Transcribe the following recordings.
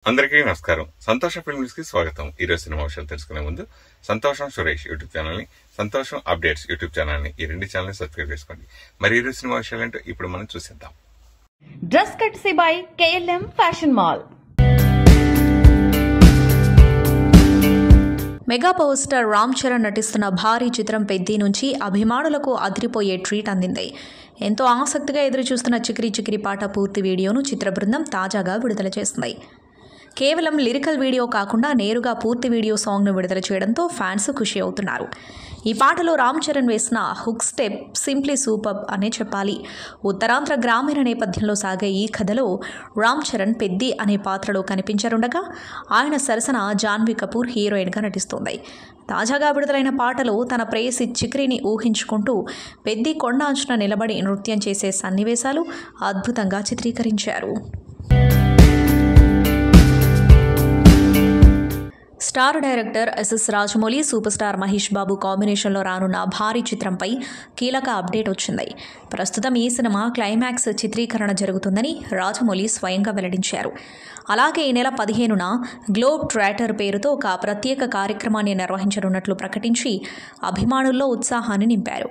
అందరికీ నమస్కారం. సంతోష ఫిల్మ్స్ కి స్వాగతం. ఈరోజు సినిమా విషయాలు తెలుసుకునే ముందు సంతోషం సురేష్ యూట్యూబ్ ఛానల్ ని, సంతోషం అప్డేట్స్ యూట్యూబ్ ఛానల్ ని, ఈ రెండు ఛానల్ సబ్స్క్రైబ్ చేసుకోండి. మరి ఈరోజు సినిమా విషయాలు ఏంటో ఇప్పుడు మనం చూసేద్దాం. Dress కట్సీ by KLM fashion mall. Mega power star Ram Charan నటిస్తున్న భారీ చిత్రం పెద్ది నుంచి అభిమానులకు అదిరిపోయే ట్రీట్ అందింది. ఎంతో ఆసక్తిగా ఎదురుచూస్తున్న చికిరి చికిరి పాట పూర్తి వీడియోను చిత్ర బృందం తాజాగా విడుదల చేసింది. కేవలం లిరికల్ వీడియో కాకుండా నేరుగా పూర్తి వీడియో సాంగ్ను విడుదల చేయడంతో ఫ్యాన్స్ ఖుషి అవుతున్నారు. ఈ పాటలో రామ్ చరణ్ వేసిన హుక్ స్టెప్ సింప్లీ సూపర్ అనే చెప్పాలి. ఉత్తరాంధ్ర గ్రామీణ నేపథ్యంలో సాగే ఈ కథలో రామ్ చరణ్ పెద్ది అనే పాత్రలో కనిపించరుండగా ఆయన సరసన జాన్వీ కపూర్ హీరోయిన్గా నటిస్తోంది. తాజాగా విడుదలైన పాటలో తన ప్రేయసి చిక్రీని ఊహించుకుంటూ పెద్ది కొండ అంచున నిలబడి నృత్యం చేసే సన్నివేశాలు అద్భుతంగా చిత్రీకరించారు. Star director SS Rajamouli, super star Mahesh Babu కాంబినేషన్లో రానున్న భారీ చిత్రంపై కీలక అప్డేట్ వచ్చింది. ప్రస్తుతం ఈ సినిమా క్లైమాక్స్ చిత్రీకరణ జరుగుతుందని రాజమౌళి స్వయంగా వెల్లడించారు. అలాగే ఈ నెల 15న గ్లోబ్ ట్రాటర్ పేరుతో ఒక ప్రత్యేక కార్యక్రమాన్ని నిర్వహించనున్నట్లు ప్రకటించి అభిమానుల్లో ఉత్సాహాన్ని నింపారు.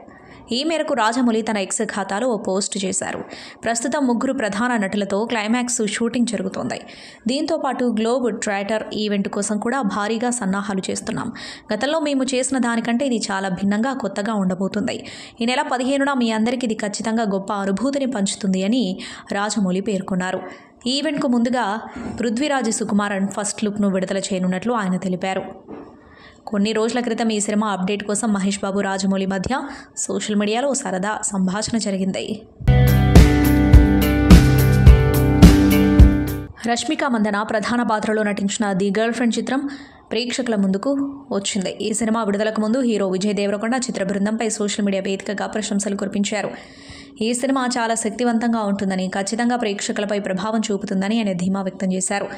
ఈ మేరకు రాజమౌళి తన ఎక్స్ ఖాతాలో ఓ పోస్ట్ చేశారు. ప్రస్తుతం 3 ప్రధాన నటులతో క్లైమాక్స్ షూటింగ్ జరుగుతోంది. దీంతో పాటు గ్లోబ్ ట్రాటర్ ఈవెంట్ కోసం కూడా భారీగా సన్నాహాలు చేస్తున్నాం. గతంలో మేము చేసిన దానికంటే ఇది చాలా భిన్నంగా కొత్తగా ఉండబోతుంది. ఈ నెల 15న మీ అందరికీ ఇది ఖచ్చితంగా గొప్ప అనుభూతిని పంచుతుంది అని రాజమౌళి పేర్కొన్నారు. ఈ ఈవెంట్కు ముందుగా పృథ్వీరాజ్ సుకుమారన్ ఫస్ట్ లుక్ను విడుదల చేయనున్నట్లు ఆయన తెలిపారు. కొన్ని రోజుల క్రితం ఈ సినిమా అప్డేట్ కోసం మహేష్ బాబు, రాజమౌళి మధ్య సోషల్ మీడియాలో సరదా సంభాషణ జరిగింది. రష్మిక మందన ప్రధాన పాత్రలో నటించిన ది గర్ల్ ఫ్రెండ్ చిత్రం ప్రేక్షకుల ముందుకు వచ్చింది. ఈ సినిమా విడుదలకు ముందు హీరో విజయ్ దేవరకొండ చిత్ర బృందంపై సోషల్ మీడియా వేదికగా ప్రశంసలు కురిపించారు. ఈ సినిమా చాలా శక్తివంతంగా ఉంటుందని, ఖచ్చితంగా ప్రేక్షకులపై ప్రభావం చూపుతుందని ఆయన ధీమా వ్యక్తం చేశారు.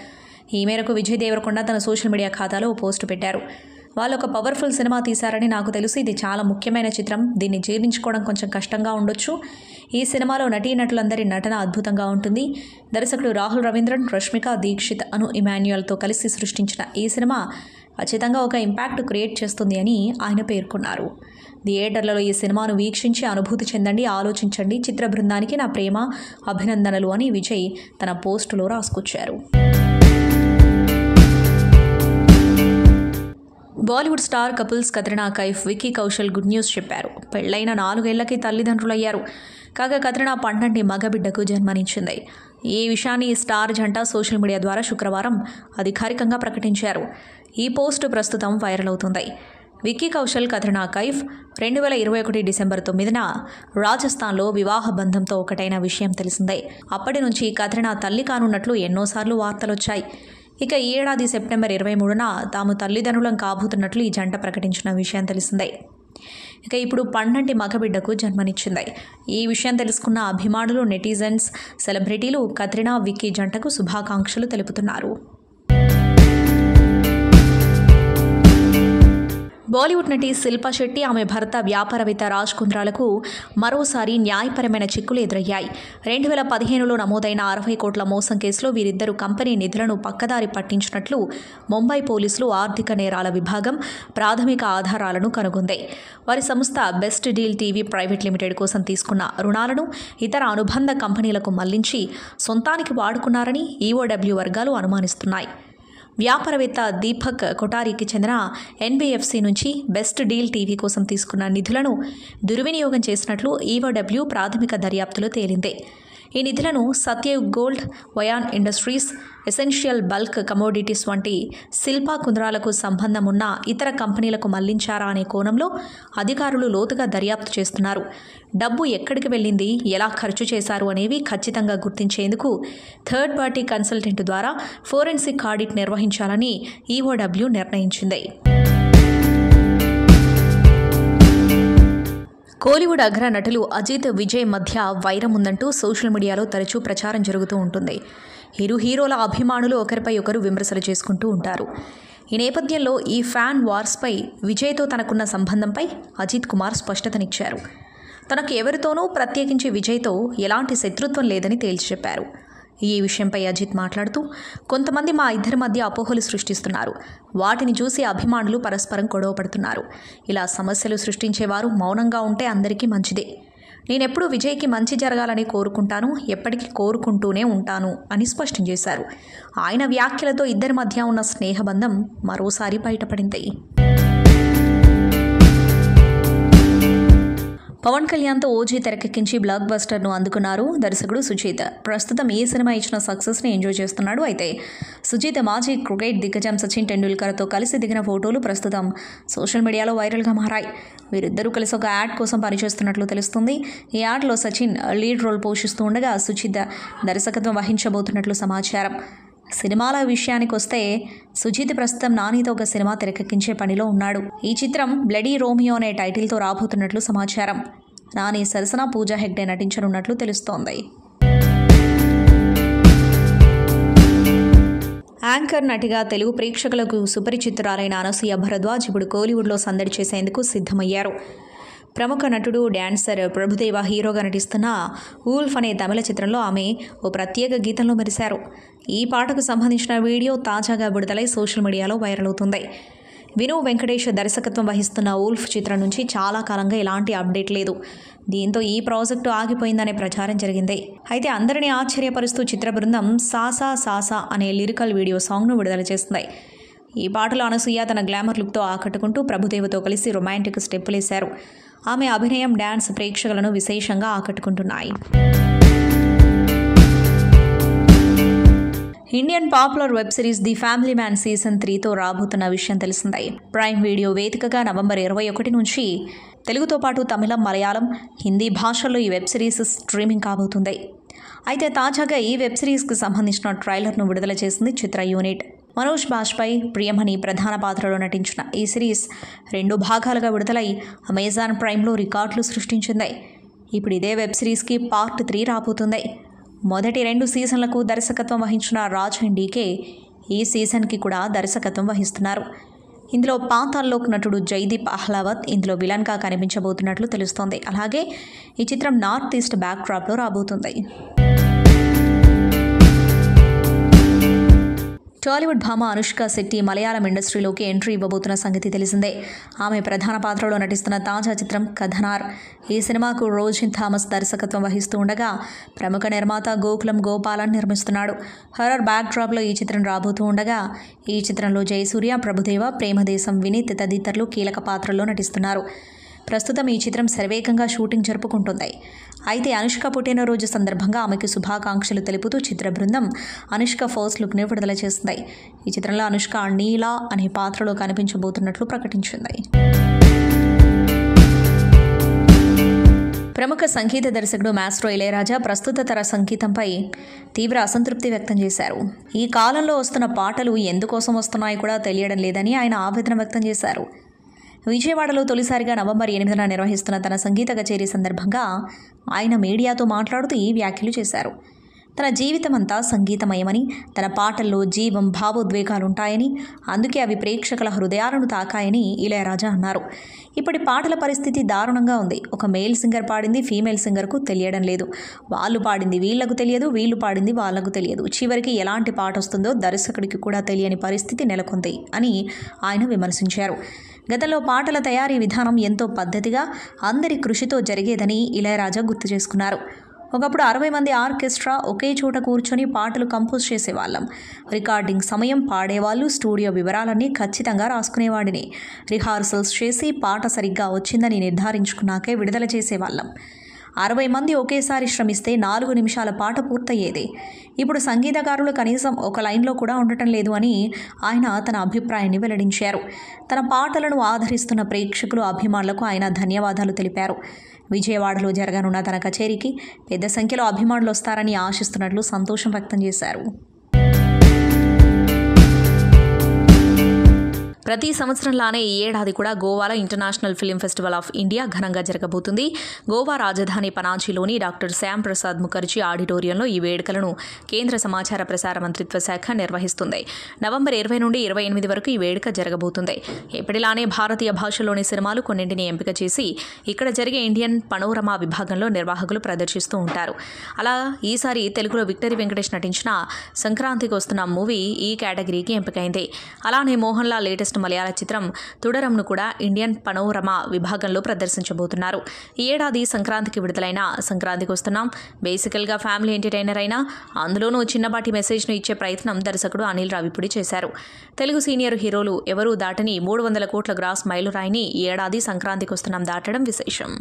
ఈ మేరకు విజయ్ దేవరకొండ తన సోషల్ మీడియా ఖాతాలో పోస్టు పెట్టారు. వాళ్ళు ఒక పవర్ఫుల్ సినిమా తీశారని నాకు తెలుసు. ఇది చాలా ముఖ్యమైన చిత్రం. దీన్ని జీర్ణించుకోవడం కొంచెం కష్టంగా ఉండొచ్చు. ఈ సినిమాలో నటీనటులందరి నటన అద్భుతంగా ఉంటుంది. దర్శకుడు రాహుల్ రవీంద్రన్, రష్మిక, దీక్షిత్, అను ఇమాన్యుయల్తో కలిసి సృష్టించిన ఈ సినిమా ఖచ్చితంగా ఒక ఇంపాక్ట్ క్రియేట్ చేస్తుంది అని ఆయన పేర్కొన్నారు. థియేటర్లలో ఈ సినిమాను వీక్షించి అనుభూతి చెందండి, ఆలోచించండి. చిత్ర బృందానికి నా ప్రేమ, అభినందనలు అని విజయ్ తన పోస్టులో రాసుకొచ్చారు. Bollywood star couples Katrina Kaif, Vicky Kaushal good news చెప్పారు. పెళ్లైన 4 ఏళ్లకి తల్లిదండ్రులయ్యారు. కాగా కత్రినా పండంటి మగబిడ్డకు జన్మనిచ్చింది. ఈ విషయాన్ని స్టార్ జంట సోషల్ మీడియా ద్వారా శుక్రవారం అధికారికంగా ప్రకటించారు. ఈ పోస్టు ప్రస్తుతం వైరల్ అవుతుంది. విక్కీ కౌశల్, కత్రినా కైఫ్ 2021 డిసెంబర్ 9న రాజస్థాన్లో వివాహ బంధంతో ఒకటైన విషయం తెలిసిందే. అప్పటి నుంచి కత్రినా తల్లి కానున్నట్లు ఎన్నోసార్లు వార్తలొచ్చాయి. ఇక ఈ ఏడాది సెప్టెంబర్ 23న తాము తల్లిదండ్రులం కాబోతున్నట్లు ఈ జంట ప్రకటించిన విషయం తెలిసిందే. ఇక ఇప్పుడు పండంటి మగబిడ్డకు జన్మనిచ్చింది. ఈ విషయం తెలుసుకున్న అభిమానులు, నెటిజన్స్, సెలబ్రిటీలు కత్రినా, విక్కీ జంటకు శుభాకాంక్షలు తెలుపుతున్నారు. బాలీవుడ్ నటి శిల్పా శెట్టి, ఆమె భర్త వ్యాపారవేత్త రాజ్ కుంద్రాలకు మరోసారి న్యాయపరమైన చిక్కులు ఎదురయ్యాయి. 2015లో నమోదైన 60 కోట్ల మోసం కేసులో వీరిద్దరూ కంపెనీ నిధులను పక్కదారి పట్టించినట్లు ముంబై పోలీసులు ఆర్థిక నేరాల విభాగం ప్రాథమిక ఆధారాలను కనుగొంది. వారి సంస్థ best deal TV private limited కోసం తీసుకున్న రుణాలను ఇతర అనుబంధ కంపెనీలకు మళ్లించి సొంతానికి వాడుకున్నారని EOW వర్గాలు అనుమానిస్తున్నాయి. వ్యాపారవేత్త దీపక్ కొఠారీకి చెందిన NBFC నుంచి బెస్ట్ డీల్ టీవీ కోసం తీసుకున్న నిధులను దుర్వినియోగం చేసినట్లు EOW ప్రాథమిక దర్యాప్తులో తేలింది. ఈ నిధులను Satyayug gold, Vayan industries, essential bulk commodities వంటి శిల్పా కుంద్రాలకు సంబంధం ఉన్న ఇతర కంపెనీలకు మళ్లించారా అనే కోణంలో అధికారులు లోతుగా దర్యాప్తు చేస్తున్నారు. డబ్బు ఎక్కడికి వెళ్ళింది, ఎలా ఖర్చు చేశారు అనేవి ఖచ్చితంగా గుర్తించేందుకు థర్డ్ పార్టీ కన్సల్టెంట్ ద్వారా ఫోరెన్సిక్ ఆడిట్ నిర్వహించాలని EOW నిర్ణయించింది. కోలీవుడ్ అగ్ర నటులు అజిత్, విజయ్ మధ్య వైరం ఉందంటూ సోషల్ మీడియాలో తరచూ ప్రచారం జరుగుతూ ఉంటుంది. ఇరు హీరోల అభిమానులు ఒకరిపై ఒకరు విమర్శలు చేసుకుంటూ ఉంటారు. ఈ నేపథ్యంలో ఈ ఫ్యాన్ వార్స్పై విజయ్తో తనకున్న సంబంధంపై అజిత్ కుమార్ స్పష్టతనిచ్చారు. తనకు ఎవరితోనూ, ప్రత్యేకించి విజయ్తో ఎలాంటి శత్రుత్వం లేదని తేల్చి చెప్పారు. ఈ విషయంపై అజిత్ మాట్లాడుతూ, కొంతమంది మా ఇద్దరి మధ్య అపోహలు సృష్టిస్తున్నారు. వాటిని చూసి అభిమానులు పరస్పరం గొడవ పడుతున్నారు. ఇలా సమస్యలు సృష్టించేవారు మౌనంగా ఉంటే అందరికీ మంచిదే. నేనెప్పుడూ విజయ్కి మంచి జరగాలని కోరుకుంటాను, ఎప్పటికీ కోరుకుంటూనే ఉంటాను అని స్పష్టం చేశారు. ఆయన వ్యాఖ్యలతో ఇద్దరి మధ్య ఉన్న స్నేహబంధం మరోసారి బయటపడింది. పవన్ కళ్యాణ్తో ఓజీ తెరకెక్కించి బ్లాక్ బస్టర్ను అందుకున్నారు దర్శకుడు సుజీత్. ప్రస్తుతం ఈ సినిమా ఇచ్చిన సక్సెస్ని ఎంజాయ్ చేస్తున్నాడు. అయితే సుజీత్ మాజీ క్రికెట్ దిగ్గజం సచిన్ టెండూల్కర్తో కలిసి దిగిన ఫోటోలు ప్రస్తుతం సోషల్ మీడియాలో వైరల్గా మారాయి. వీరిద్దరూ కలిసి ఒక యాడ్ కోసం పనిచేస్తున్నట్లు తెలుస్తుంది. ఈ యాడ్లో సచిన్ లీడ్ రోల్ పోషిస్తూ ఉండగా సుజీత్ దర్శకత్వం వహించబోతున్నట్లు సమాచారం. సినిమాల విషయానికి వస్తే సుజీత్ ప్రస్తుతం నానితో ఒక సినిమా తెరకెక్కించే పనిలో ఉన్నాడు. ఈ చిత్రం బ్లడీ రోమియో అనే టైటిల్తో రాబోతున్నట్లు సమాచారం. నాని సరసన పూజా హెగ్డే నటించనున్నట్లు తెలుస్తోంది. యాంకర్ నటిగా తెలుగు ప్రేక్షకులకు సుపరిచితురాలైన అనసూయ భరద్వాజ్ ఇప్పుడు కోలీవుడ్లో సందడి చేసేందుకు సిద్ధమయ్యారు. ప్రముఖ నటుడు, డాన్సర్ ప్రభుదేవ హీరోగా నటిస్తున్న ఊల్ఫ్ అనే తమిళ చిత్రంలో ఆమె ఓ ప్రత్యేక గీతంలో మెరిశారు. ఈ పాటకు సంబంధించిన వీడియో తాజాగా విడుదలై సోషల్ మీడియాలో వైరల్ అవుతుంది. విను వెంకటేష్ దర్శకత్వం వహిస్తున్న ఊల్ఫ్ చిత్రం నుంచి చాలా కాలంగా ఎలాంటి అప్డేట్ లేదు. దీంతో ఈ ప్రాజెక్టు ఆగిపోయిందనే ప్రచారం జరిగింది. అయితే అందరినీ ఆశ్చర్యపరుస్తూ చిత్ర బృందం సాసా సాసా అనే లిరికల్ వీడియో సాంగ్ను విడుదల చేస్తుంది. ఈ పాటలో అనసూయ తన గ్లామర్ లుక్తో ఆకట్టుకుంటూ ప్రభుదేవతో కలిసి రొమాంటిక్ స్టెప్పులేశారు. ఆమె అభినయం, డాన్స్ ప్రేక్షకులను విశేషంగా ఆకట్టుకుంటున్నాయి. Indian popular web series the family man season 3తో రాబోతున్న విషయం తెలిసిందే. ప్రైమ్ వీడియో వేదికగా నవంబర్ 21 నుంచి తెలుగుతో పాటు తమిళం, మలయాళం, హిందీ భాషల్లో ఈ వెబ్ సిరీస్ స్ట్రీమింగ్ కాబోతుంది. అయితే తాజాగా ఈ వెబ్ సిరీస్కి సంబంధించిన ట్రైలర్ను విడుదల చేసింది చిత్ర యూనిట్. మనోజ్ బాజ్పేయి, ప్రియమణి ప్రధాన పాత్రలో నటించిన ఈ సిరీస్ 2 భాగాలుగా విడుదలై అమెజాన్ ప్రైమ్లో రికార్డులు సృష్టించింది. ఇప్పుడు ఇదే వెబ్ సిరీస్కి పార్ట్ 3 రాబోతుంది. మొదటి 2 సీజన్లకు దర్శకత్వం వహించిన రాజ్ డీకే ఈ సీజన్కి కూడా దర్శకత్వం వహిస్తున్నారు. ఇందులో పాతాళలోక్ నటుడు జైదీప్ అహ్లావత్ ఇందులో విలన్గా కనిపించబోతున్నట్లు తెలుస్తోంది. అలాగే ఈ చిత్రం నార్త్ ఈస్ట్ బ్యాక్ డ్రాప్లో రాబోతుంది. టాలీవుడ్ భామ అనుష్క శెట్టి మలయాళం ఇండస్ట్రీలోకి ఎంట్రీ ఇవ్వబోతున్న సంగతి తెలిసిందే. ఆమె ప్రధాన పాత్రలో నటిస్తున్న తాజా చిత్రం కథనార్. ఈ సినిమాకు రోజిన్ థామస్ దర్శకత్వం వహిస్తూ ఉండగా ప్రముఖ నిర్మాత గోకులం గోపాలన్ నిర్మిస్తున్నాడు. హర్రర్ బ్యాక్ డ్రాప్లో ఈ చిత్రం రాబోతూ ఉండగా ఈ చిత్రంలో జయసూర్య, ప్రభుదేవ, ప్రేమదేశం వినీత్ తదితరులు కీలక పాత్రల్లో నటిస్తున్నారు. ప్రస్తుతం ఈ చిత్రం శరవేగంగా షూటింగ్ జరుపుకుంటుంది. అయితే అనుష్క పుట్టినరోజు సందర్భంగా ఆమెకు శుభాకాంక్షలు తెలుపుతూ చిత్ర బృందం అనుష్క ఫస్ట్ లుక్ని విడుదల చేసింది. ఈ చిత్రంలో అనుష్క నీలా అనే పాత్రలో కనిపించబోతున్నట్లు ప్రకటించింది. ప్రముఖ సంగీత దర్శకుడు మాస్ట్రో ఇళయరాజా ప్రస్తుత తర సంగీతంపై తీవ్ర అసంతృప్తి వ్యక్తం చేశారు. ఈ కాలంలో వస్తున్న పాటలు ఎందుకోసం వస్తున్నాయో కూడా తెలియడం లేదని ఆయన ఆవేదన వ్యక్తం చేశారు. విజయవాడలో తొలిసారిగా నవంబర్ 8న నిర్వహిస్తున్న తన సంగీత కచేరీ సందర్భంగా ఆయన మీడియాతో మాట్లాడుతూ ఈ వ్యాఖ్యలు చేశారు. తన జీవితమంతా సంగీతమయమని, తన పాటల్లో జీవం, భావోద్వేగాలుంటాయని, అందుకే అవి ప్రేక్షకుల హృదయాలను తాకాయని ఇళయరాజా అన్నారు. ఇప్పటి పాటల పరిస్థితి దారుణంగా ఉంది. ఒక మేల్ సింగర్ పాడింది ఫీమేల్ సింగర్కు తెలియడం లేదు, వాళ్ళు పాడింది వీళ్లకు తెలియదు, వీళ్ళు పాడింది వాళ్లకు తెలియదు, చివరికి ఎలాంటి పాట వస్తుందో దర్శకుడికి కూడా తెలియని పరిస్థితి నెలకొంది అని ఆయన విమర్శించారు. గతంలో పాటల తయారీ విధానం ఎంతో పద్ధతిగా, అందరి కృషితో జరిగేదని ఇళయరాజా గుర్తు చేసుకున్నారు. ఒకప్పుడు 60 మంది ఆర్కెస్ట్రా ఒకే చోట కూర్చొని పాటలు కంపోజ్ చేసేవాళ్ళం. రికార్డింగ్ సమయం, పాడేవాళ్ళు, స్టూడియో వివరాలన్నీ ఖచ్చితంగా రాసుకునేవాడిని. రిహార్సల్స్ చేసి పాట సరిగ్గా వచ్చిందని నిర్ధారించుకున్నాకే విడుదల చేసేవాళ్ళం. 60 మంది ఒకేసారి శ్రమిస్తే 4 నిమిషాల పాట పూర్తయ్యేది. ఇప్పుడు సంగీతకారులు కనీసం ఒక లైన్లో కూడా ఉండటం లేదు అని ఆయన తన అభిప్రాయాన్ని వెల్లడించారు. తన పాటలను ఆదరిస్తున్న ప్రేక్షకులు, అభిమానులకు ఆయన ధన్యవాదాలు తెలిపారు. విజయవాడలో జరగనున్న తన కచేరీకి పెద్ద సంఖ్యలో అభిమానులు వస్తారని ఆశిస్తున్నట్లు సంతోషం వ్యక్తం చేశారు. ప్రతి సంవత్సరంలానే ఈ ఏడాది కూడా గోవాలో international film festival of India ఘనంగా జరగబోతుంది. గోవా రాజధాని పనాజీలోని డాక్టర్ శ్యామ్ ప్రసాద్ ముఖర్జీ ఆడిటోరియంలో ఈ వేడుకలను కేంద్ర సమాచార ప్రసార మంత్రిత్వ శాఖ నిర్వహిస్తుంది. నవంబర్ 20 నుండి 28 వరకు ఈ వేడుక జరగబోతుంది. ఎప్పటిలానే భారతీయ భాషలోని సినిమాలు కొన్నింటిని ఎంపిక చేసి ఇక్కడ జరిగే ఇండియన్ పనోరమా విభాగంలో నిర్వాహకులు ప్రదర్శిస్తూ ఉంటారు. అలా ఈసారి తెలుగులో విక్టరీ వెంకటేష్ నటించిన సంక్రాంతికి వస్తున్న మూవీ ఈ కేటగిరీకి ఎంపికైంది. అలానే మోహన్ లాల్ లేటెస్ట్ మలయాళ చిత్రం తుడరంను కూడా ఇండియన్ పనోరమా విభాగంలో ప్రదర్శించబోతున్నారు. ఈ ఏడాది సంక్రాంతికి విడుదలైన సంక్రాంతికి వస్తున్నాం బేసికల్గా ఫ్యామిలీ ఎంటర్టైనర్ అయినా అందులోనూ చిన్నపాటి మెసేజ్ను ఇచ్చే ప్రయత్నం దర్శకుడు అనిల్ రావిపూడి చేశారు. తెలుగు సీనియర్ హీరోలు ఎవరూ దాటని 300 కోట్ల గ్రాస్ మైలురాయిని ఈ ఏడాది సంక్రాంతికి వస్తున్నాం దాటడం విశేషం.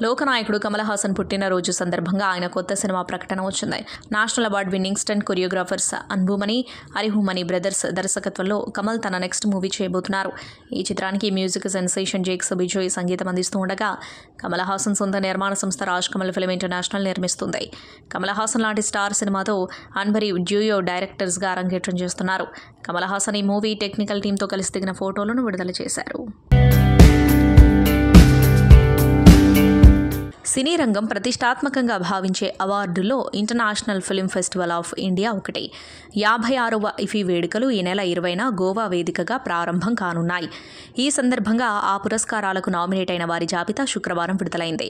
లోకనాయకుడు కమల్ హాసన్ పుట్టినరోజు సందర్భంగా ఆయన కొత్త సినిమా ప్రకటన వచ్చింది. National award winning stunt choreographers Anbumani, Arihumani brothers దర్శకత్వంలో కమల్ తన నెక్స్ట్ మూవీ చేయబోతున్నారు. ఈ చిత్రానికి మ్యూజిక్ సెన్సేషన్ జేక్స్ బిజోయ్ సంగీతం అందిస్తూ ఉండగా కమల్ హాసన్ సొంత నిర్మాణ సంస్థ రాజ్ కమల్ ఫిల్మ్ ఇంటర్నేషనల్ నిర్మిస్తుంది. కమల్ హాసన్ లాంటి స్టార్ సినిమాతో అన్బరి డ్యూయో డైరెక్టర్స్గా అరంగేట్రం చేస్తున్నారు. కమల్ హాసన్ ఈ మూవీ టెక్నికల్ టీంతో కలిసి దిగిన ఫోటోలను విడుదల చేశారు. సినీ రంగం ప్రతిష్టాత్మకంగా భావించే అవార్డుల్లో international film festival of India ఒకటి. 56వ ఇఫీ వేడుకలు ఈ నెల 20న గోవా వేదికగా ప్రారంభం కానున్నాయి. ఈ సందర్భంగా ఆ పురస్కారాలకు నామినేట్ అయిన వారి జాబితా శుక్రవారం విడుదలైంది.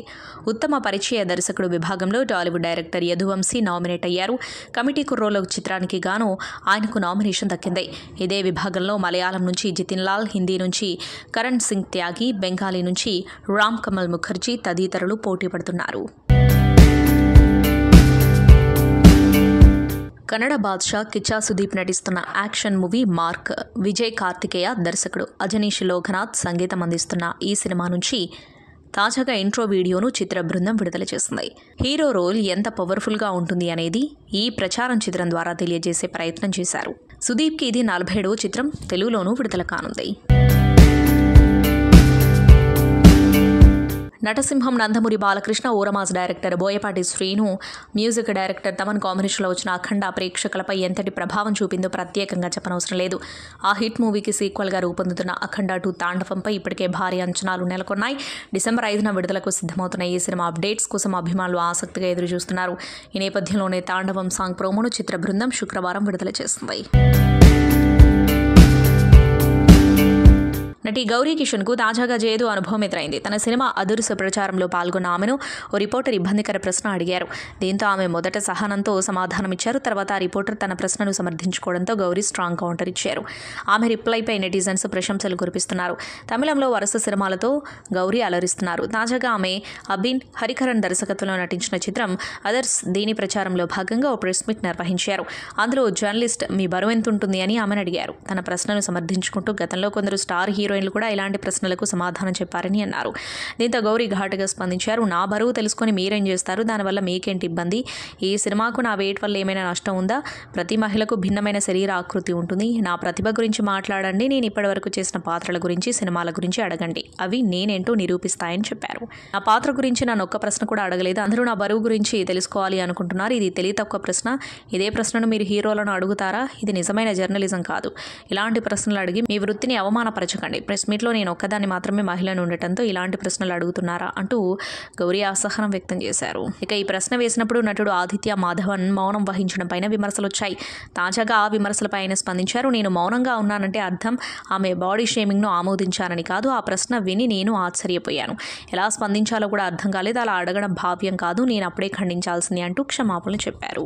ఉత్తమ పరిచయ దర్శకుడు విభాగంలో టాలీవుడ్ డైరెక్టర్ యదువంశీ నామినేట్ అయ్యారు. కమిటీ కుర్రోల చిత్రానికి గాను ఆయనకు నామినేషన్ దక్కింది. ఇదే విభాగంలో మలయాళం నుంచి జితిన్ లాల్, హిందీ నుంచి కరణ్ సింగ్ త్యాగి, బెంగాలీ నుంచి రామ్ కమల్ ముఖర్జీ తదితరులు పోటీ పడుతున్నారు. కన్నడ బాద్షా కిచ్చా సుదీప్ నటిస్తున్న action movie Mark. Vijay Karthikeya దర్శకుడు, అజనీష్ లోకనాథ్ సంగీతం అందిస్తున్న ఈ సినిమా నుంచి తాజాగా ఇంట్రో వీడియోను చిత్ర బృందం విడుదల చేసింది. హీరో రోల్ ఎంత పవర్ఫుల్గా ఉంటుంది అనేది ఈ ప్రచారం చిత్రం ద్వారా తెలియజేసే ప్రయత్నం చేశారు. సుదీప్కి ఇది 47వ చిత్రం. తెలుగులోనూ విడుదల కానుంది. నటసింహం నందమూరి బాలకృష్ణ, ఓరమాస్ director Boyapati Srinu, music director Thaman కాంబినేషన్లో వచ్చిన అఖండ ప్రేక్షకులపై ఎంతటి ప్రభావం చూపిందో ప్రత్యేకంగా చెప్పనవసరం లేదు. ఆ హిట్ మూవీకి సీక్వెల్గా రూపొందుతున్న అఖండ 2 తాండవంపై ఇప్పటికే భారీ అంచనాలు నెలకొన్నాయి. డిసెంబర్ 5న విడుదలకు సిద్ధమవుతున్న ఈ సినిమా అప్డేట్స్ కోసం అభిమానులు ఆసక్తిగా ఎదురుచూస్తున్నారు. ఈ నేపథ్యంలోనే తాండవం సాంగ్ ప్రోమోను చిత్ర బృందం శుక్రవారం విడుదల చేసింది. నటి గౌరీ కిషన్కు తాజాగా జేదు అనుభవం ఎదురైంది. తన సినిమా అదుర్సు ప్రచారంలో పాల్గొన్న ఆమెను ఓ రిపోర్టర్ ఇబ్బందికర ప్రశ్న అడిగారు. దీంతో ఆమె మొదట సహనంతో సమాధానమిచ్చారు. తర్వాత ఆ రిపోర్టర్ తన ప్రశ్నను సమర్థించుకోవడంతో గౌరీ స్ట్రాంగ్ కౌంటర్ ఇచ్చారు. ఆమె రిప్లైపై నెటిజన్స్ ప్రశంసలు కురిపిస్తున్నారు. తమిళంలో వరుస సినిమాలతో గౌరీ అలరిస్తున్నారు. తాజాగా ఆమె అబిన్ హరికరణ్ దర్శకత్వంలో నటించిన చిత్రం అదర్స్ దీని ప్రచారంలో భాగంగా ఓ ప్రెస్ మీట్ నిర్వహించారు. అందులో జర్నలిస్ట్ మీ బరువు ఎంత ఉంటుంది అని ఆమెను అడిగారు. తన ప్రశ్నను సమర్థించుకుంటూ గతంలో కొందరు స్టార్ హీరోయిన్లు కూడా ఇలాంటి ప్రశ్నలకు సమాధానం చెప్పారని అన్నారు. దీంతో గౌరీ ఘాటుగా స్పందించారు. నా బరువు తెలుసుకొని మీరేం చేస్తారు? దానివల్ల మీకేంటి ఇబ్బంది? ఈ సినిమాకు నా వెయిట్ వల్ల ఏమైనా నష్టం ఉందా? ప్రతి మహిళకు భిన్నమైన శరీర ఆకృతి ఉంటుంది. నా ప్రతిభ గురించి మాట్లాడండి. నేను ఇప్పటివరకు చేసిన పాత్రల గురించి, సినిమాల గురించి అడగండి. అవి నేనేంటో నిరూపిస్తాయని చెప్పారు. నా పాత్ర గురించి నన్ను ఒక్క ప్రశ్న కూడా అడగలేదు. అందరూ నా బరువు గురించి తెలుసుకోవాలి అనుకుంటున్నారు. ఇది తెలివి తక్కువ ప్రశ్న. ఇదే ప్రశ్నను మీరు హీరోలను అడుగుతారా? ఇది నిజమైన జర్నలిజం కాదు. ఇలాంటి ప్రశ్నలు అడిగి మీ వృత్తిని అవమానపరచకండి. ప్రెస్ మీట్లో నేను ఒక్కదాన్ని మాత్రమే మహిళను ఉండటంతో ఇలాంటి ప్రశ్నలు అడుగుతున్నారా అంటూ గౌరీ అసహనం వ్యక్తం చేశారు. ఇక ఈ ప్రశ్న వేసినప్పుడు నటుడు ఆదిత్య మాధవన్ మౌనం వహించడం పైన విమర్శలు వచ్చాయి. తాజాగా ఆ విమర్శలపై ఆయన స్పందించారు. నేను మౌనంగా ఉన్నానంటే అర్థం ఆమె బాడీ షేమింగ్ను ఆమోదించానని కాదు. ఆ ప్రశ్న విని నేను ఆశ్చర్యపోయాను. ఎలా స్పందించాలో కూడా అర్థం కాలేదు. అలా అడగడం భావ్యం కాదు. నేను అప్పుడే ఖండించాల్సింది అంటూ క్షమాపణలు చెప్పారు.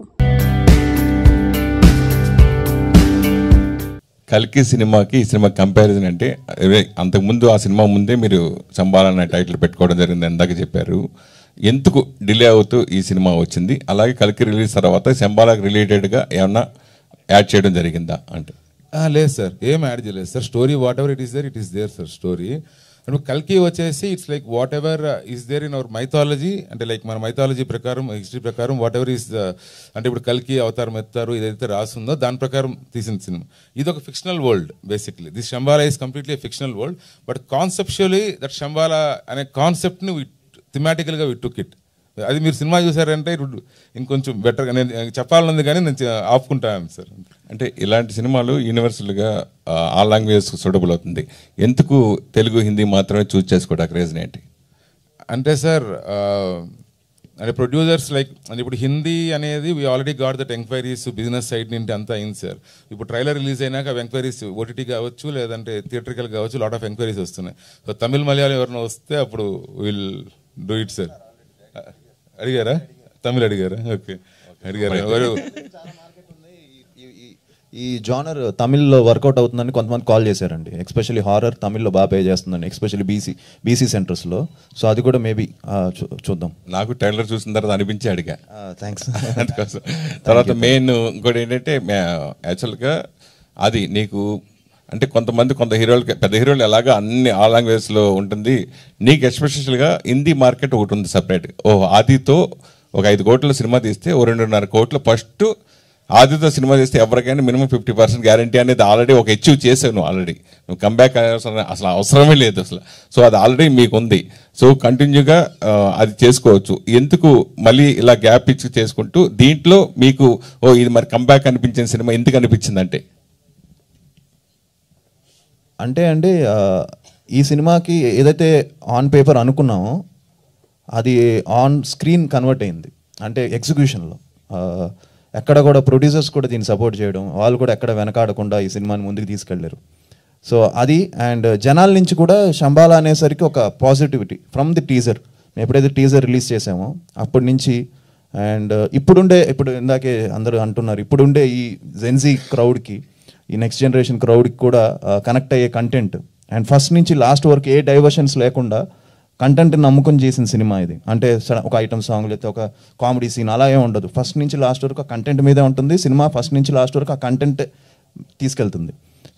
కల్కి సినిమాకి ఈ సినిమా కంపారిజన్ అంటే అంతకుముందు ఆ సినిమా ముందే మీరు సంబాలన్న టైటిల్ పెట్టుకోవడం జరిగింది ఇందాక చెప్పారు. ఎందుకు డిలే అవుతూ ఈ సినిమా వచ్చింది? అలాగే కల్కి రిలీజ్ తర్వాత సంబాలకు రిలేటెడ్గా ఏమన్నా యాడ్ చేయడం జరిగిందా అంటే? లేదు సార్, ఏం యాడ్ చేయలేదు sir. Story whatever it is there sir story. And కల్కి వచ్చేసి it's like whatever is there in our mythology. అంటే లైక్ మన మైథాలజీ ప్రకారం, హిస్టరీ ప్రకారం వాట్ ఎవర్ ఈస్ అంటే ఇప్పుడు కల్కి అవతారం ఎత్తారు ఏదైతే రాస్తుందో దాని ప్రకారం తీసిన సినిమా. ఇది ఒక fictional world basically. This Shambala is completely fictional world. But conceptually that Shambala అనే కాన్సెప్ట్ని థిమాటికల్గా వి టుక్ ఇట్. అది మీరు సినిమా చూసారంటే ఇప్పుడు ఇంకొంచెం బెటర్గా నేను చెప్పాలన్నది కానీ నేను ఆపుకుంటాను సార్. అంటే ఇలాంటి సినిమాలు యూనివర్సల్గా ఆల్ లాంగ్వేజ్ సూటబుల్ అవుతుంది. ఎందుకు తెలుగు హిందీ మాత్రమే చూస్ చేసుకోవడానికి రీజన్ ఏంటి? అంటే సార్ అంటే ప్రొడ్యూసర్స్ లైక్ అంటే ఇప్పుడు హిందీ అనేది we already got that enquiries business side నుండి అంతా అయింది సార్. ఇప్పుడు ట్రైలర్ రిలీజ్ అయినాక ఎంక్వైరీస్ ఓటీటీ కావచ్చు లేదంటే థియేట్రికల్ కావచ్చు లాట్ ఆఫ్ ఎంక్వైరీస్ వస్తున్నాయి. సో తమిళ్ మలయాళం ఎవరైనా వస్తే అప్పుడు విల్ డూ ఇట్ సార్. అడిగారా? తమిళ్ అడిగారా? ఓకే అడిగారా? ఎవరు ఈ జానర్ తమిళ్లో వర్కౌట్ అవుతుందని కొంతమంది కాల్ చేశారండి. ఎస్పెషల్లీ హారర్ తమిళ్లో బాగా పే చేస్తుందండి, ఎస్పెషల్లీ బీసీ సెంటర్స్లో. సో అది కూడా మేబీ చూద్దాం. నాకు ట్రైలర్ చూసిన తర్వాత అనిపించి అడిగా. థ్యాంక్స్. అందుకోసం తర్వాత మెయిన్ ఇంకోటి ఏంటంటే యాక్చువల్గా అది నీకు అంటే కొంత హీరోలకి పెద్ద హీరోలు ఎలాగా అన్ని ఆల్ లాంగ్వేజ్లో ఉంటుంది, నీకు ఎస్పెషల్గా హిందీ మార్కెట్ ఒకటి ఉంది సపరేట్. ఆదితో ఒక 5 కోట్ల సినిమా తీస్తే 2.5 కోట్లు ఫస్ట్ ఆదితో సినిమా చేస్తే ఎవరికైనా మినిమం 50% గ్యారంటీ అనేది ఆల్రెడీ ఒక అచీవ్ చేసావు నువ్వు. ఆల్రెడీ నువ్వు కంబ్యాక్ అసలు అవసరమే లేదు అసలు. సో అది ఆల్రెడీ మీకు ఉంది. సో కంటిన్యూగా అది చేసుకోవచ్చు. ఎందుకు మళ్ళీ ఇలా గ్యాప్ ఇచ్చి చేసుకుంటూ దీంట్లో మీకు ఇది మరి కంబ్యాక్ అనిపించిన సినిమా ఎందుకు అనిపించింది అంటే అండి ఈ సినిమాకి ఏదైతే ఆన్ పేపర్ అనుకున్నామో అది ఆన్ స్క్రీన్ కన్వర్ట్ అయింది. అంటే ఎగ్జిక్యూషన్లో ఎక్కడ కూడా ప్రొడ్యూసర్స్ కూడా దీన్ని సపోర్ట్ చేయడం, వాళ్ళు కూడా ఎక్కడ వెనకాడకుండా ఈ సినిమాని ముందుకు తీసుకెళ్లారు. సో అది అండ్ జనాల నుంచి కూడా శంబాలా అనేసరికి ఒక పాజిటివిటీ ఫ్రమ్ ది టీజర్. ఎప్పుడైతే టీజర్ రిలీజ్ చేసామో అప్పటి నుంచి అండ్ ఇప్పుడు ఇందాకే అందరూ అంటున్నారు, ఇప్పుడుండే ఈ జెన్జీ క్రౌడ్కి, ఈ నెక్స్ట్ జనరేషన్ క్రౌడ్కి కూడా కనెక్ట్ అయ్యే కంటెంట్ అండ్ ఫస్ట్ నుంచి లాస్ట్ వరకు ఏ డైవర్షన్స్ లేకుండా కంటెంట్ని నమ్ముకొని చేసిన సినిమా ఇది. అంటే ఒక ఐటమ్ సాంగ్ లేకపోతే ఒక కామెడీ సీన్ అలా ఏమి ఉండదు. ఫస్ట్ నుంచి లాస్ట్ వరకు ఆ కంటెంట్ మీదే ఉంటుంది సినిమా. ఫస్ట్ నుంచి లాస్ట్ వరకు ఆ కంటెంట్ తీసుకెళ్తుంది.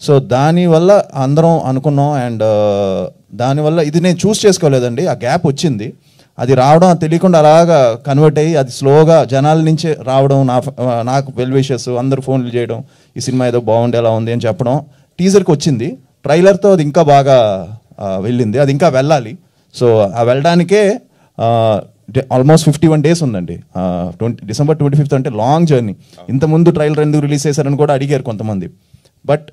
సో దానివల్ల అందరం అనుకున్నాం అండ్ దానివల్ల ఇది నేను చూస్ చేసుకోలేదండి, ఆ గ్యాప్ వచ్చింది. అది రావడం తెలియకుండా అలాగా కన్వర్ట్ అయ్యి అది స్లోగా జనాల నుంచే రావడం, నాకు వెల్ విషెస్ అందరూ ఫోన్లు చేయడం, ఈ సినిమా ఏదో బాగుంది ఎలా ఉంది అని చెప్పడం. టీజర్కి వచ్చింది, ట్రైలర్తో అది ఇంకా బాగా వెళ్ళింది, అది ఇంకా వెళ్ళాలి. సో ఆ వెళ్ళడానికే ఆల్మోస్ట్ 51 days ఉందండి. December 25th అంటే లాంగ్ జర్నీ. ఇంతకుముందు ట్రైలర్ ఎందుకు రిలీజ్ చేశారని కూడా అడిగారు కొంతమంది. బట్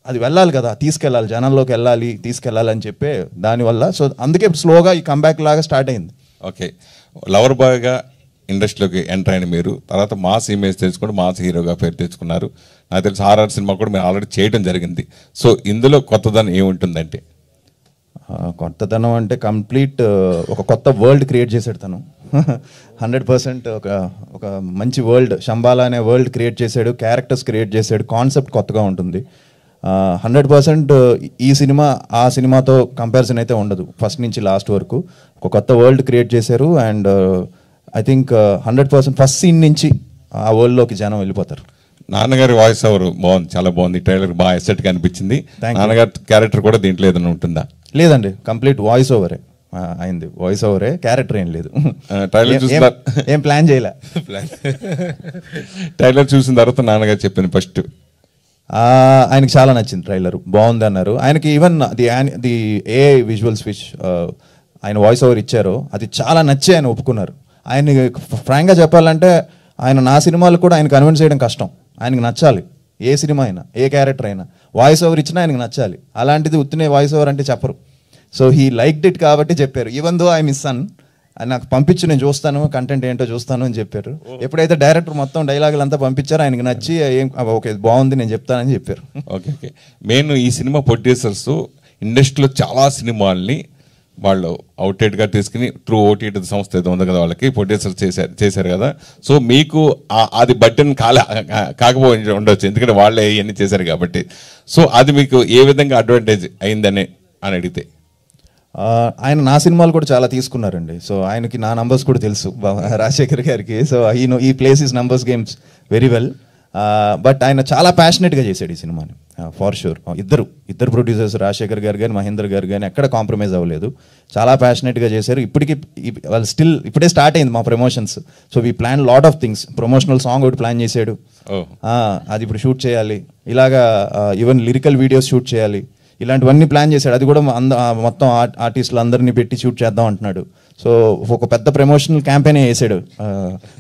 అది వెళ్ళాలి కదా, తీసుకెళ్ళాలి, జనాల్లోకి తీసుకెళ్ళాలి అని చెప్పే దానివల్ల. సో అందుకే స్లోగా ఈ కంబ్యాక్ లాగా స్టార్ట్ అయింది. ఓకే, లవర్ బాయ్గా ఇండస్ట్రీలోకి ఎంటర్ అయిన మీరు తర్వాత మాస్ ఇమేజ్ తెచ్చుకుంటూ మాస్ హీరోగా పేరు తెచ్చుకున్నారు. నాకు తెలిసి హారర్ సినిమా కూడా మీరు ఆల్రెడీ చేయడం జరిగింది. సో ఇందులో కొత్తదనం ఏముంటుందంటే? కొత్తదనం అంటే కంప్లీట్ ఒక కొత్త వరల్డ్ క్రియేట్ చేశాడు తను. 100% ఒక మంచి వరల్డ్, శంబాలా అనే వరల్డ్ క్రియేట్ చేశాడు, క్యారెక్టర్స్ క్రియేట్ చేశాడు, కాన్సెప్ట్ కొత్తగా ఉంటుంది. 100% ఈ సినిమా ఆ సినిమాతో కంపారిజన్ అయితే ఉండదు. ఫస్ట్ నుంచి లాస్ట్ వరకు ఒక కొత్త వరల్డ్ క్రియేట్ చేశారు and I think 100% first scene నుంచి ఆ వరల్డ్లోకి జనం వెళ్ళిపోతారు. నాన్నగారి వాయిస్ ఓవర్ బాగుంది, చాలా బాగుంది. ట్రైలర్ బాగా ఎసెట్గా అనిపించింది. నాన్నగారి క్యారెక్టర్ కూడా దీంట్లో ఏదైనా ఉంటుందా? లేదండి, కంప్లీట్ వాయిస్ ఓవరే అయింది. వాయిస్ ఓవరే, క్యారెక్టర్ ఏం లేదు. ట్రైలర్ చూసిన ఏం ప్లాన్ చేయలే. ట్రైలర్ చూసిన తర్వాత నాన్నగారు చెప్పింది ఫస్ట్ ఆయనకి చాలా నచ్చింది, ట్రైలర్ బాగుంది అన్నారు. ఆయనకి even the AI visuals which ఆయన వాయిస్ ఓవర్ ఇచ్చారో అది చాలా నచ్చి ఆయన ఒప్పుకున్నారు. ఆయన ఫ్రాంక్గా చెప్పాలంటే ఆయన నా సినిమాలు కూడా ఆయన కన్విన్స్ చేయడం కష్టం. ఆయనకి నచ్చాలి, ఏ సినిమా అయినా ఏ క్యారెక్టర్ అయినా వాయిస్ ఓవర్ ఇచ్చినా ఆయనకి నచ్చాలి. అలాంటిది ఉత్తినే వాయిస్ ఓవర్ అంటే చెప్పరు. సో హీ లైక్డ్ ఇట్ కాబట్టి చెప్పారు. ఈవెన్ దో ఐ మిస్ సన్ నాకు పంపించి నేను చూస్తాను, కంటెంట్ ఏంటో చూస్తాను అని చెప్పారు. ఎప్పుడైతే డైరెక్టర్ మొత్తం డైలాగులు అంతా పంపించారో ఆయనకి నచ్చి ఏం ఓకే బాగుంది నేను చెప్తానని చెప్పారు. ఓకే ఓకే మెయిన్ ఈ సినిమా ప్రొడ్యూసర్స్ ఇండస్ట్రీలో చాలా సినిమాల్ని వాళ్ళు అవుట్లెట్గా తీసుకుని త్రూ ఓటీటీ సంస్థ ఏదో ఉంది కదా వాళ్ళకి ప్రొడ్యూసర్ చేశారు కదా. సో మీకు అది బటన్ కాకపోయి ఉండొచ్చు, ఎందుకంటే వాళ్ళే ఇవన్నీ చేశారు కాబట్టి. సో అది మీకు ఏ విధంగా అడ్వాంటేజ్ అయిందని అడిగితే? ఆయన నా సినిమాలు కూడా చాలా తీసుకున్నారండి. సో ఆయనకి నా నంబర్స్ కూడా తెలుసు, రాజశేఖర్ గారికి. సో ఈ place is numbers games very well. But ఆయన చాలా ప్యాషనెట్గా చేశాడు ఈ సినిమాని ఫార్ షూర్. ఇద్దరు ప్రొడ్యూసర్స్ రాజశేఖర్ గారు కానీ మహేందర్ గారు కానీ ఎక్కడ కాంప్రమైజ్ అవ్వలేదు, చాలా ప్యాషనెట్గా చేశారు. ఇప్పటికీ వాళ్ళు స్టిల్ ఇప్పుడే స్టార్ట్ అయింది మా promotions. So we plan lot of things. Promotional song ఒకటి ప్లాన్ చేశాడు, అది ఇప్పుడు షూట్ చేయాలి. ఇలాగా ఈవెన్ లిరికల్ వీడియోస్ షూట్ చేయాలి, ఇలాంటివన్నీ ప్లాన్ చేశాడు. అది కూడా మొత్తం ఆర్టిస్టులు అందరినీ పెట్టి షూట్ చేద్దాం అంటున్నాడు. సో ఒక పెద్ద ప్రమోషనల్ క్యాంపెయిన్ వేసాడు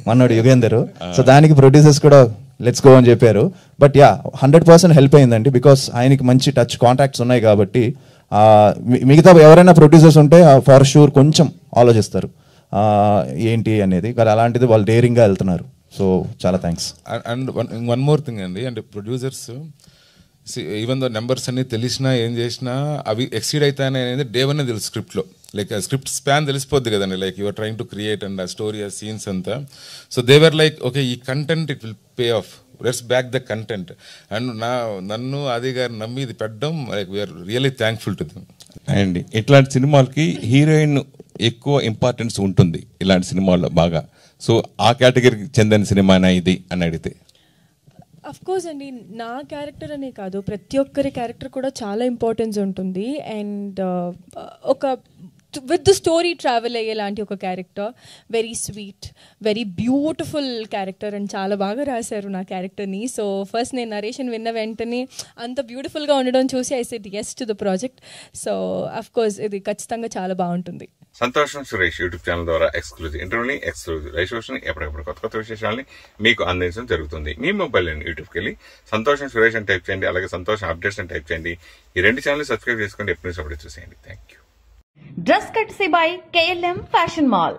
మనోడు యుగేందర్. సో దానికి ప్రొడ్యూసర్స్ కూడా లెట్స్ గో అని చెప్పారు. బట్ యా 100% హెల్ప్ అయిందండి, బికాస్ ఆయనకి మంచి టచ్ కాంటాక్ట్స్ ఉన్నాయి కాబట్టి. మిగతా ఎవరైనా ప్రొడ్యూసర్స్ ఉంటే ఫర్ షూర్ కొంచెం ఆలోచిస్తారు ఏంటి అనేది, కానీ అలాంటిది వాళ్ళు డేరింగ్గా వెళ్తున్నారు. సో చాలా thanks. And one more thing అండి, అంటే ప్రొడ్యూసర్స్ ఈవెన్ దో నెంబర్స్ అన్ని తెలిసినా ఏం చేసినా అవి ఎక్సీడ్ అవుతాయని అనేది డే వన్ తెలుసు స్క్రిప్ట్లో. లైక్ స్క్రిప్ట్ స్పాన్ తెలిసిపోద్ది కదండి, like your trying to create and ఆ స్టోరీ ఆ సీన్స్ అంతా. సో దేవర్ లైక్ ఓకే ఈ content it will pay off, let's back the content. And నన్ను ఆది గారు నమ్మి ఇది పెట్టడం like we are really thankful to them. And ఇట్లాంటి సినిమాలకి హీరోయిన్ ఎక్కువ ఇంపార్టెన్స్ ఉంటుంది ఇలాంటి సినిమాల్లో బాగా. సో ఆ కేటగిరీకి చెందిన సినిమానా ఇది అని అడిగితే? అఫ్ కోర్స్ అండి, నా క్యారెక్టర్ అనే కాదు, ప్రతి ఒక్కరి క్యారెక్టర్ కూడా చాలా ఇంపార్టెన్స్ ఉంటుంది. అండ్ ఒక విత్ ద స్టోరీ ట్రావెల్ అయ్యేలాంటి ఒక character, very sweet, very beautiful character. And చాలా బాగా రాశారు నా క్యారెక్టర్ని. సో ఫస్ట్ నేను నరేషన్ విన్న వెంటనే అంత బ్యూటిఫుల్గా ఉండడం చూసి I said yes to the project. So of course ఇది ఖచ్చితంగా చాలా బాగుంటుంది. సంతోషం సురేష్ యూట్యూబ్ ఛానల్ ద్వారా ఎక్స్క్లూజివ్ ఇంటర్వ్యూని, ఎక్స్క్లూజివ్ లైవ్ షోస్ని, ఎప్పటికప్పుడు కొత్త కొత్త విశేషాలని మీకు అందించడం జరుగుతుంది. మీ మొబైల్ యూట్యూబ్కి వెళ్ళి సంతోషం సురేష్ అని టైప్ చేయండి, అలాగే సంతోషం అప్డేట్స్ అని టైప్ చేయండి. ఈ రెండు ఛానల్ సబ్స్క్రైబ్ చేసుకోండి, ఎప్పుడు అప్డేట్ చూసేయండి. Thank you. Dress కట్సీ by KLM fashion mall.